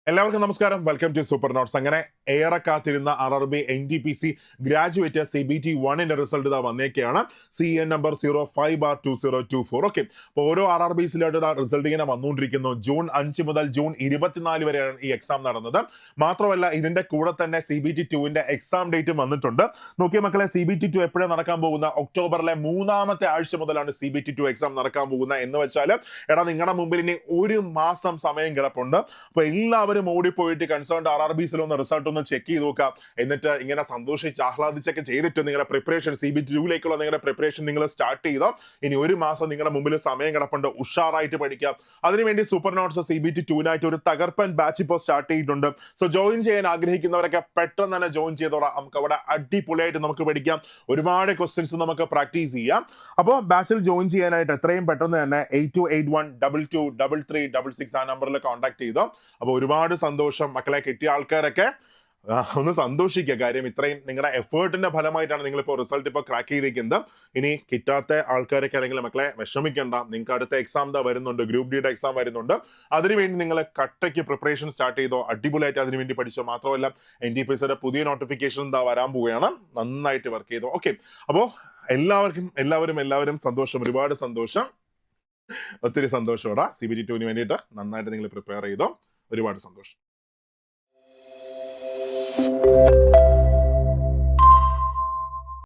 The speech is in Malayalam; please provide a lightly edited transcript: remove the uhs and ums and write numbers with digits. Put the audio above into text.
എല്ലാവർക്കും നമസ്കാരം. Welcome to super notes. അങ്ങനെ ഏറെ കാത്തിരുന്ന RRB NTPC ഗ്രാജുവേറ്റ് CBT 1ന്റെ റിസൾട്ട് ഇതാ വന്നേക്കാണ്. CN number 05/2024. ഓക്കെ, അപ്പോൾ ഓരോ RRBസിലായിട്ട് റിസൾട്ട് ഇങ്ങനെ വന്നുകൊണ്ടിരിക്കുന്നു. ജൂൺ 5 മുതൽ ജൂൺ 24 വരെയാണ് ഈ എക്സാം നടന്നത്. മാത്രമല്ല ഇതിന്റെ കൂടെ തന്നെ CBT 2ന്റെ എക്സാം ഡേറ്റും വന്നിട്ടുണ്ട്. നോക്കിയ മക്കളെ, CBT 2 എപ്പോഴാണ് നടക്കാൻ പോകുന്ന? ഒക്ടോബറിലെ 3ാമത്തെ ആഴ്ച മുതലാണ് CBT 2 എക്സാം നടക്കാൻ പോകുന്നത്. എന്ന് വെച്ചാൽ നിങ്ങളുടെ മുമ്പിൽ ഇനി ഒരു മാസം സമയം കിടപ്പുണ്ട്. അപ്പൊ എല്ലാവരും ഓടിപ്പോയിട്ട് കൺസേൺഡ് RRBസിൽ ഒന്ന് റിസൾട്ട് ഒന്ന് ചെക്ക് ചെയ്ത് നോക്കാം. എന്നിട്ട് ഇങ്ങനെ സന്തോഷിച്ച് ആഹ്ലാദിച്ചൊക്കെ ചെയ്തിട്ട് നിങ്ങളുടെ പ്രിപ്പറേഷൻ CBT 2ലേക്കുള്ള നിങ്ങളുടെ പ്രിപ്പറേഷൻ നിങ്ങൾ സ്റ്റാർട്ട് ചെയ്തോ. ഇനി ഒരു മാസം നിങ്ങളുടെ മുമ്പിൽ സമയം കിടപ്പുണ്ട്. ഉഷാറായിട്ട് പഠിക്കാം. അതിനുവേണ്ടി സൂപ്പർ നോട്ട്സ് CBT 2നായിട്ട് ഒരു തകർപ്പൻ ബാച്ച് ഇപ്പോൾ സ്റ്റാർട്ട് ചെയ്തിട്ടുണ്ട്. സോ ജോയിൻ ചെയ്യാൻ ആഗ്രഹിക്കുന്നവരൊക്കെ പെട്ടെന്ന് തന്നെ ജോയിൻ ചെയ്തോളാം. നമുക്ക് അവിടെ അടിപൊളിയായിട്ട് നമുക്ക് പഠിക്കാം. ഒരുപാട് ക്വസ്റ്റ്യൻസ് നമുക്ക് പ്രാക്ടീസ് ചെയ്യാം. അപ്പോൾ ബാച്ചിൽ ജോയിൻ ചെയ്യാനായിട്ട് എത്രയും പെട്ടെന്ന് തന്നെ 8281223366 ആ നമ്പറിൽ കോൺടാക്ട് ചെയ്തോ. അപ്പോൾ ഒരുപാട് സന്തോഷം മക്കളെ. കിട്ടിയ ആൾക്കാരൊക്കെ ഒന്ന് സന്തോഷിക്കുക. കാര്യം ഇത്രയും നിങ്ങളുടെ എഫേർട്ടിന്റെ ഫലമായിട്ടാണ് നിങ്ങൾ ഇപ്പോൾ റിസൾട്ട് ഇപ്പോൾ ക്രാക്ക് ചെയ്തിരിക്കുന്നത്. ഇനി കിട്ടാത്ത ആൾക്കാരൊക്കെ ആണെങ്കിൽ മക്കളെ വിഷമിക്കേണ്ട. നിങ്ങൾക്ക് അടുത്ത എക്സാം വരുന്നുണ്ട്, ഗ്രൂപ്പ് ഡിയുടെ എക്സാം വരുന്നുണ്ട്. അതിനുവേണ്ടി നിങ്ങൾ കട്ടയ്ക്ക് പ്രിപ്പറേഷൻ സ്റ്റാർട്ട് ചെയ്തോ. അടിപൊളിയായിട്ട് അതിനുവേണ്ടി പഠിച്ചോ. മാത്രമല്ല NTPCയുടെ പുതിയ നോട്ടിഫിക്കേഷൻ വരാൻ പോവുകയാണ്. നന്നായിട്ട് വർക്ക് ചെയ്തോ. ഓക്കെ, അപ്പോൾ എല്ലാവരും സന്തോഷം, ഒരുപാട് സന്തോഷം, ഒത്തിരി സന്തോഷോടാ. CBT 2ന് വേണ്ടിയിട്ട് നന്നായിട്ട് നിങ്ങൾ പ്രിപ്പയർ ചെയ്തോ. ഒരുപാട് സന്തോഷം.